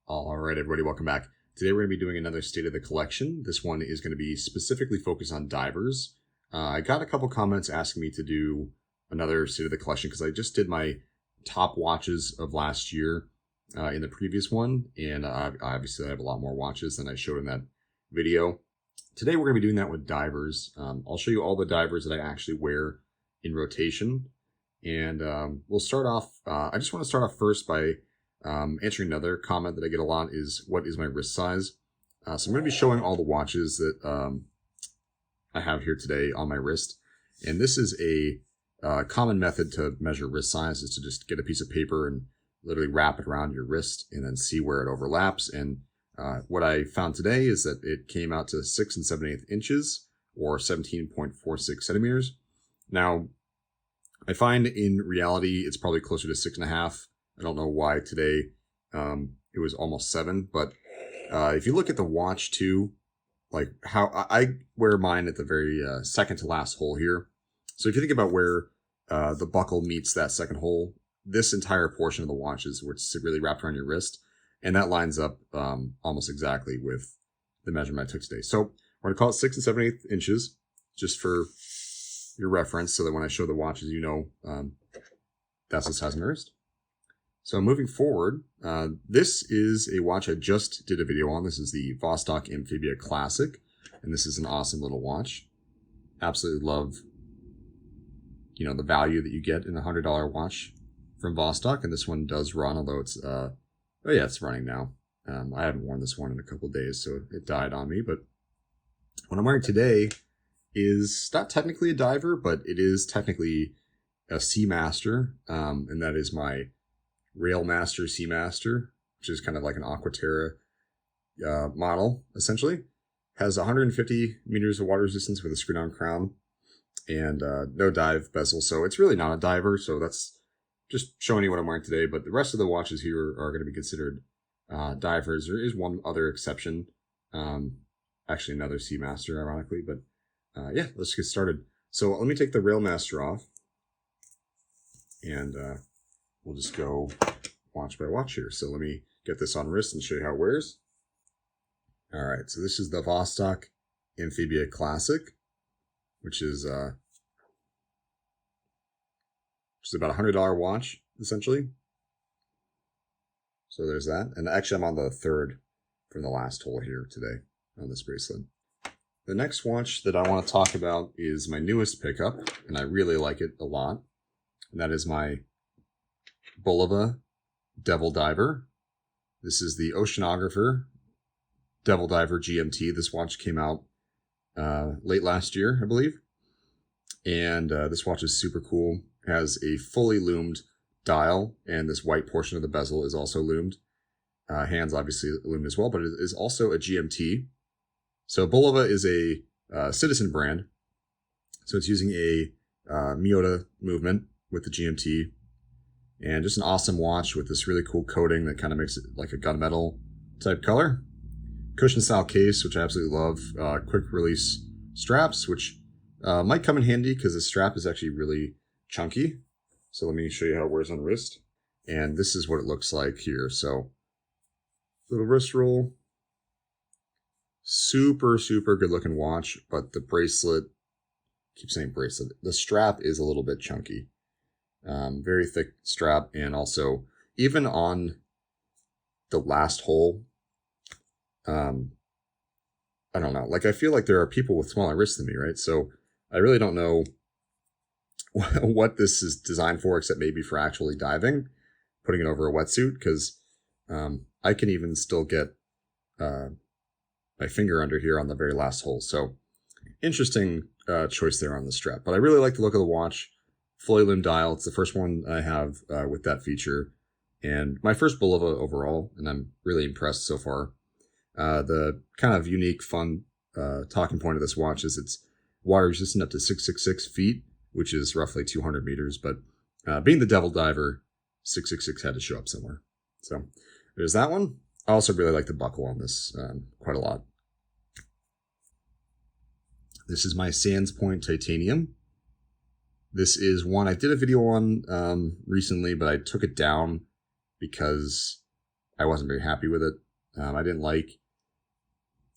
All right, everybody, welcome back. Today we're going to be doing another State of the Collection. This one is going to be specifically focused on divers. I got a couple comments asking me to do another State of the Collection because I just did my top watches of last year in the previous one, and obviously I have a lot more watches than I showed in that video. Today we're going to be doing that with divers. I'll show you all the divers that I actually wear in rotation, and we'll start off. I just want to start off first by answering another comment that I get a lot is, what is my wrist size? So I'm going to be showing all the watches that I have here today on my wrist. And this is a common method to measure wrist size, is to just get a piece of paper and literally wrap it around your wrist and then see where it overlaps. And what I found today is that it came out to 6 7/8 inches or 17.46 centimeters. Now, I find in reality it's probably closer to 6.5. I don't know why today it was almost 7, but if you look at the watch too, like how I wear mine at the very second to last hole here. So if you think about where the buckle meets that second hole, this entire portion of the watch is where it's really wrapped around your wrist, and that lines up almost exactly with the measurement I took today. So we're going to call it 6 7/8 inches, just for your reference, so that when I show the watches, you know that's the size of my wrist. So moving forward, this is a watch I just did a video on. This is the Vostok Amphibia Classic, and this is an awesome little watch. Absolutely love, the value that you get in a $100 watch from Vostok, and this one does run, although it's, oh yeah, it's running now. I haven't worn this one in a couple days, so it died on me, but what I'm wearing today is not technically a diver, but it is technically a Seamaster, and that is my Railmaster Seamaster, which is kind of like an Aquaterra model, essentially. Has 150 meters of water resistance with a screw-down crown and no dive bezel, so it's really not a diver, so that's just showing you what I'm wearing today, but the rest of the watches here are going to be considered divers. There is one other exception, actually another Seamaster, ironically, but yeah, let's get started. So let me take the Railmaster off, and we'll just go watch by watch here. So let me get this on wrist and show you how it wears. All right, so this is the Vostok Amphibia Classic, which is about a $100 watch, essentially. So there's that. And actually, I'm on the third from the last hole here today on this bracelet. The next watch that I want to talk about is my newest pickup, and I really like it a lot. And that is my Bulova Devil Diver. This is the Oceanographer Devil Diver GMT. This watch came out late last year, I believe. And this watch is super cool. It has a fully loomed dial, and this white portion of the bezel is also loomed. Hands obviously loomed as well, but it is also a GMT. So Bulova is a citizen brand. So it's using a Miota movement with the GMT. And just an awesome watch with this really cool coating that kind of makes it like a gunmetal type color. Cushion style case, which I absolutely love. Quick release straps, which might come in handy because the strap is actually really chunky. So let me show you how it wears on wrist. And this is what it looks like here. So little wrist roll. Super, super good looking watch, but the bracelet, I keep saying bracelet, the strap is a little bit chunky. Very thick strap, and also even on the last hole, I don't know, like I feel like there are people with smaller wrists than me, right? So I really don't know what this is designed for, except maybe for actually diving, putting it over a wetsuit, because I can even still get my finger under here on the very last hole. So interesting choice there on the strap, but I really like the look of the watch. Fully loomed dial. It's the first one I have with that feature, and my first Bulova overall, and I'm really impressed so far. The kind of unique, fun talking point of this watch is it's water resistant up to 666 feet, which is roughly 200 meters, but being the Devil Diver, 666 had to show up somewhere. So there's that one. I also really like the buckle on this quite a lot. This is my Sandspoint Titanium. This is one I did a video on recently, but I took it down because I wasn't very happy with it. I didn't like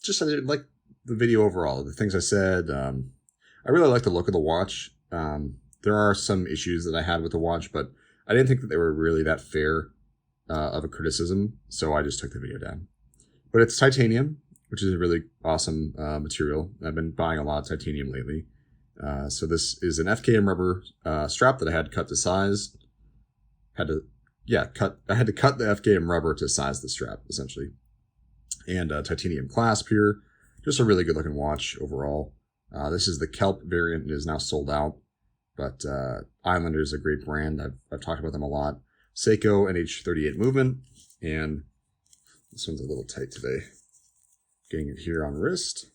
the video overall. The things I said. I really like the look of the watch. There are some issues that I had with the watch, but I didn't think that they were really that fair of a criticism, so I just took the video down. But it's titanium, which is a really awesome material. I've been buying a lot of titanium lately. So this is an FKM rubber strap that I had cut to size. I had to cut the FKM rubber to size the strap, essentially. And titanium clasp here. Just a really good looking watch overall. This is the Kelp variant and is now sold out. But Islander is a great brand. I've talked about them a lot. Seiko NH38 movement. And this one's a little tight today. Getting it here on wrist.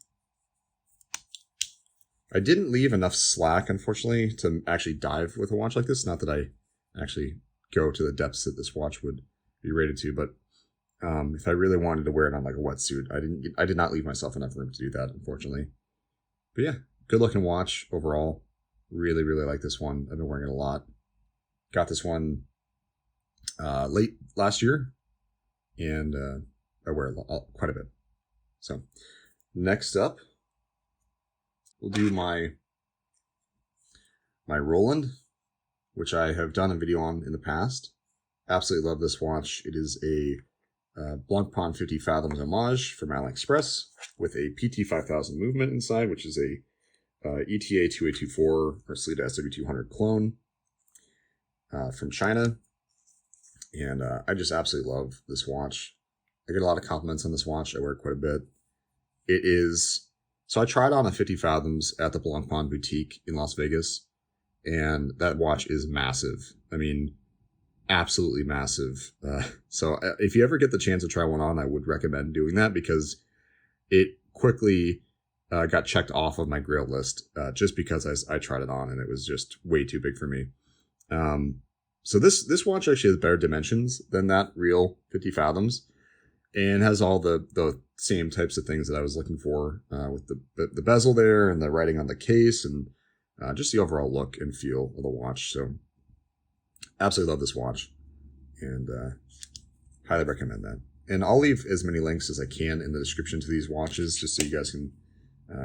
I didn't leave enough slack, unfortunately, to actually dive with a watch like this. Not that I actually go to the depths that this watch would be rated to, but if I really wanted to wear it on like a wetsuit, I did not leave myself enough room to do that, unfortunately. But yeah, good looking watch overall. Really, really like this one. I've been wearing it a lot. Got this one late last year, and I wear it quite a bit. So next up, we'll do my Hroudland, which I have done a video on in the past. Absolutely love this watch. It is a Blancpain 50 Fathoms Homage from AliExpress with a PT 5000 movement inside, which is a ETA 2824 or Sellita SW200 clone from China. And I just absolutely love this watch. I get a lot of compliments on this watch. I wear it quite a bit. It is... So I tried on a 50 Fathoms at the Blancpain boutique in Las Vegas, and that watch is massive. I mean, absolutely massive. So if you ever get the chance to try one on, I would recommend doing that because it quickly got checked off of my grail list just because I tried it on and it was just way too big for me. So this watch actually has better dimensions than that real 50 Fathoms and has all the same types of things that I was looking for with the bezel there and the writing on the case and just the overall look and feel of the watch. So absolutely love this watch and highly recommend that. And I'll leave as many links as I can in the description to these watches just so you guys can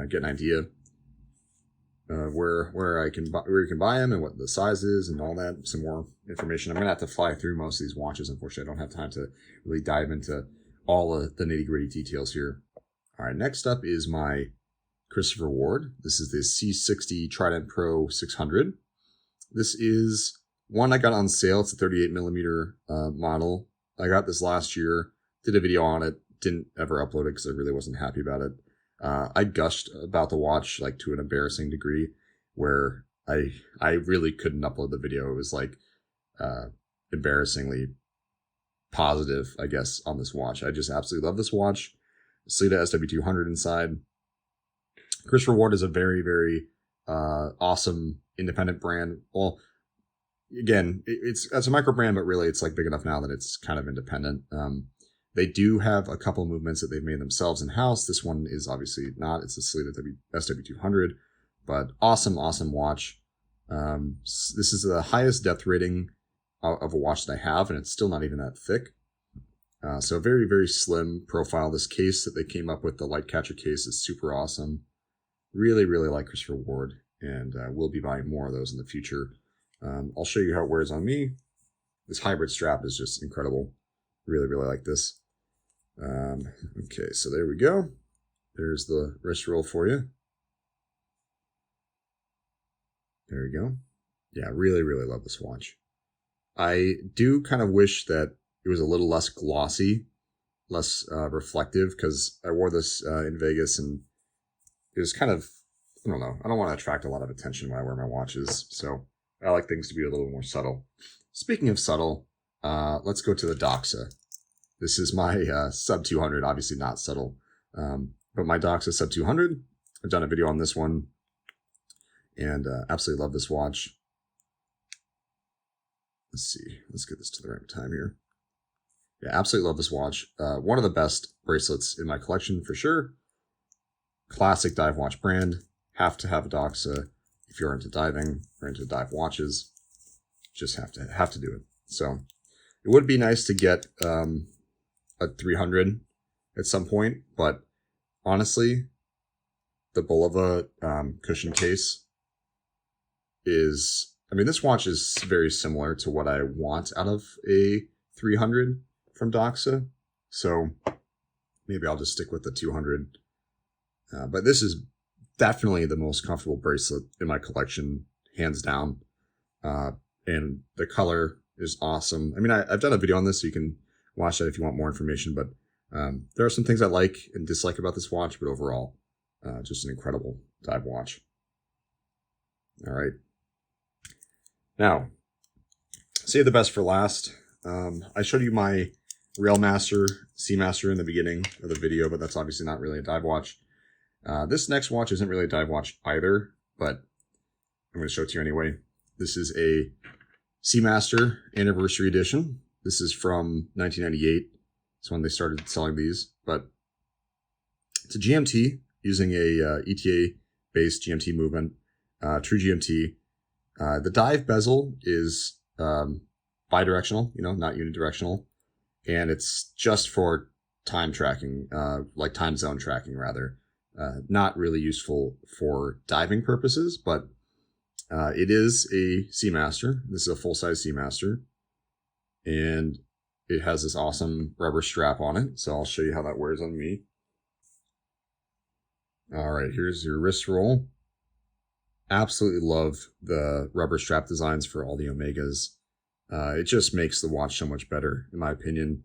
get an idea where you can buy them and what the size is and all that. Some more information. I'm going to have to fly through most of these watches. Unfortunately, I don't have time to really dive into all of the nitty-gritty details here. All right, next up is my Christopher Ward. This is the C60 Trident Pro 600. This is one I got on sale. It's a 38 millimeter model. I got this last year. Did a video on it. Didn't ever upload it because I really wasn't happy about it. I gushed about the watch like to an embarrassing degree where I really couldn't upload the video. It was like embarrassingly positive, I guess, on this watch. I just absolutely love this watch. Sellita SW200 inside. Christopher Ward is a very, very awesome independent brand. Well, again, it's a micro brand, but really it's like big enough now that it's kind of independent. They do have a couple movements that they've made themselves in-house. This one is obviously not. It's the Sellita SW200, but awesome watch. This is the highest depth rating of a watch that I have, and it's still not even that thick. So very, very slim profile. This case that they came up with, the light catcher case, is super awesome. Really, really like Christopher Ward, and we'll be buying more of those in the future. I'll show you how it wears on me. This hybrid strap is just incredible. Really, really like this. Okay, so there we go. There's the wrist roll for you. There we go. Yeah, really, really love this watch. I do kind of wish that it was a little less glossy, less reflective, because I wore this in Vegas and it was kind of, I don't know, I don't want to attract a lot of attention when I wear my watches, so I like things to be a little more subtle. Speaking of subtle, let's go to the Doxa. This is my Sub 200, obviously not subtle, but my Doxa Sub 200. I've done a video on this one, and absolutely love this watch. Let's see, let's get this to the right time here. Yeah, absolutely love this watch. One of the best bracelets in my collection for sure. Classic dive watch brand. Have to have a Doxa if you're into diving or into dive watches. Just have to do it. So it would be nice to get a 300 at some point, but honestly, the Bulova cushion case is, I mean, this watch is very similar to what I want out of a 300 from Doxa, so maybe I'll just stick with the 200. But this is definitely the most comfortable bracelet in my collection, hands down. And the color is awesome. I mean, I've done a video on this, so you can watch that if you want more information, but there are some things I like and dislike about this watch, but overall, just an incredible dive watch. All right. Now, save the best for last. I showed you my Railmaster Seamaster in the beginning of the video, but that's obviously not really a dive watch. This next watch isn't really a dive watch either, but I'm going to show it to you anyway. This is a Seamaster Anniversary Edition. This is from 1998. It's when they started selling these, but it's a GMT using a ETA-based GMT movement, true GMT. The dive bezel is bidirectional, not unidirectional, and it's just for time tracking, like time zone tracking rather. Not really useful for diving purposes, but it is a Seamaster. This is a full-size Seamaster, and it has this awesome rubber strap on it, so I'll show you how that wears on me. All right, here's your wrist roll. Absolutely love the rubber strap designs for all the Omegas. It just makes the watch so much better, in my opinion.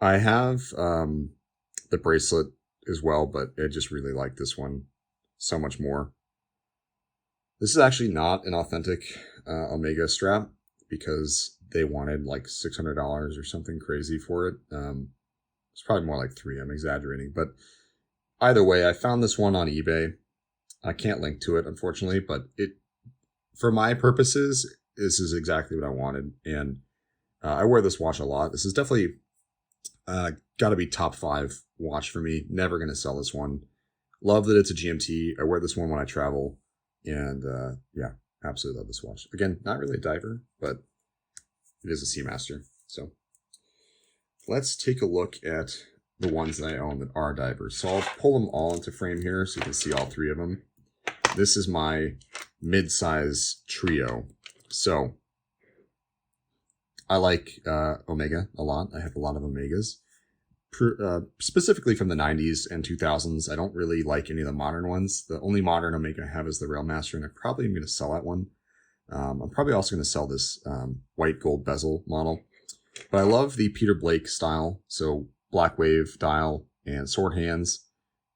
I have the bracelet as well, but I just really like this one so much more. This is actually not an authentic Omega strap because they wanted like $600 or something crazy for it. It's probably more like $300, I'm exaggerating. But either way, I found this one on eBay. I can't link to it, unfortunately, but for my purposes, this is exactly what I wanted. And I wear this watch a lot. This is definitely got to be top 5 watch for me. Never going to sell this one. Love that it's a GMT. I wear this one when I travel. And yeah, absolutely love this watch. Again, not really a diver, but it is a Seamaster. So let's take a look at the ones that I own that are divers. So I'll pull them all into frame here so you can see all 3 of them. This is my Midsize trio. So I like Omega a lot. I have a lot of Omegas. Specifically from the 90s and 2000s. I don't really like any of the modern ones. The only modern Omega I have is the Railmaster, and I probably am going to sell that one. I'm probably also going to sell this white gold bezel model. But I love the Peter Blake style, so black wave dial and sword hands.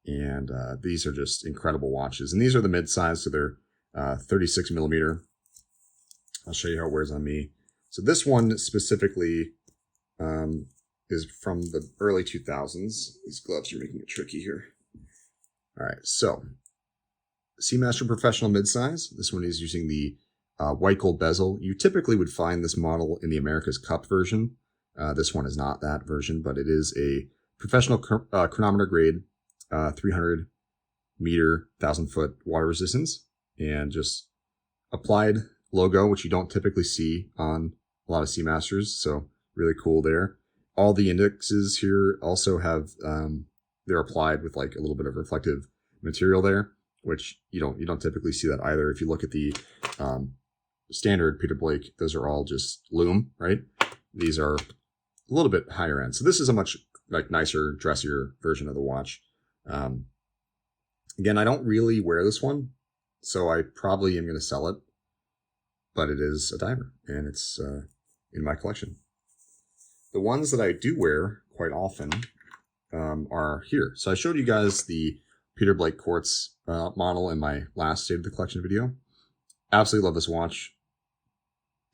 And these are just incredible watches. And these are the mid-size, so they're 36 millimeter. I'll show you how it wears on me. So this one specifically is from the early 2000s. These gloves are making it tricky here. All right, so Seamaster Professional Midsize. This one is using the white gold bezel. You typically would find this model in the America's Cup version. This one is not that version, but it is a professional chronometer grade, 300 meter, 1,000 foot water resistance, and just applied logo, which you don't typically see on a lot of Seamasters. So really cool there. All the indexes here also have, they're applied with like a little bit of reflective material there, which you don't typically see that either. If you look at the standard Peter Blake, those are all just loom, right? These are a little bit higher end. So this is a much like nicer, dressier version of the watch. Again, I don't really wear this one, so I probably am going to sell it, but it is a diver and it's in my collection. The ones that I do wear quite often are here. So I showed you guys the Peter Blake Quartz model in my last State of the Collection video. Absolutely love this watch.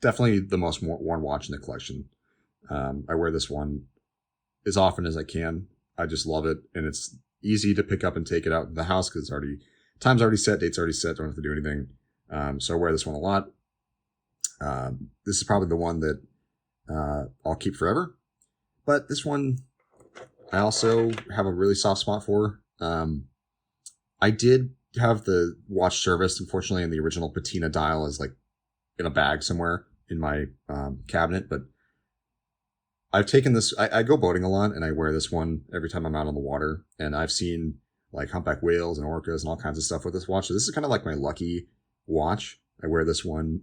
Definitely the most worn watch in the collection. I wear this one as often as I can. I just love it, and it's easy to pick up and take it out of the house because time's already set, date's already set, don't have to do anything. So I wear this one a lot. This is probably the one that I'll keep forever. But this one I also have a really soft spot for. I did have the watch serviced, unfortunately, and the original patina dial is like in a bag somewhere in my cabinet, but I've taken this, I go boating a lot, and I wear this one every time I'm out on the water, and I've seen like humpback whales and orcas and all kinds of stuff with this watch. So this is kind of like my lucky watch. I wear this one,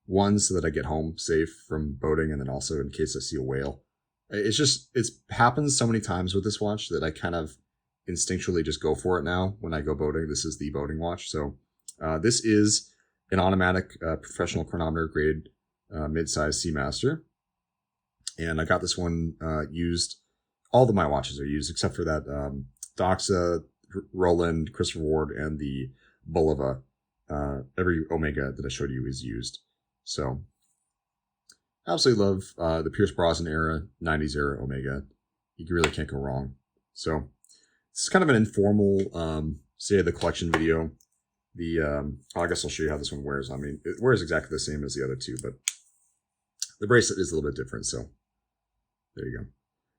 one so that I get home safe from boating, and then also in case I see a whale. It's happens so many times with this watch that I kind of instinctually just go for it now when I go boating. This is the boating watch. So this is an automatic professional chronometer grade mid-size Seamaster. And I got this one used. All of my watches are used except for that Doxa, Hroudland, Christopher Ward, and the Bulova. Every Omega that I showed you is used. So I absolutely love the Pierce Brosnan era, 90s era Omega. You really can't go wrong. So this is kind of an informal state of the collection video. I guess I'll show you how this one wears. I mean, it wears exactly the same as the other two, but the bracelet is a little bit different. So there you go.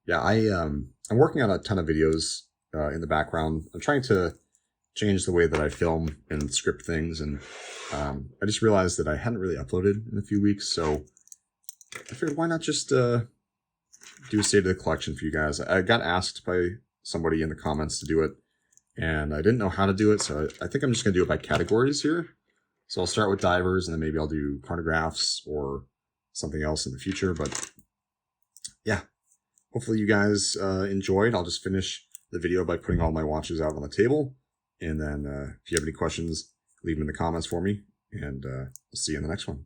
Yeah, I'm working on a ton of videos in the background. I'm trying to change the way that I film and script things, and I just realized that I hadn't really uploaded in a few weeks, so I figured why not just do a state of the collection for you guys. I got asked by somebody in the comments to do it, and I didn't know how to do it, so I think I'm just going to do it by categories here. So I'll start with divers, and then maybe I'll do chronographs or something else in the future, but yeah, hopefully you guys enjoyed. I'll just finish the video by putting all my watches out on the table, and then if you have any questions, leave them in the comments for me, and I'll see you in the next one.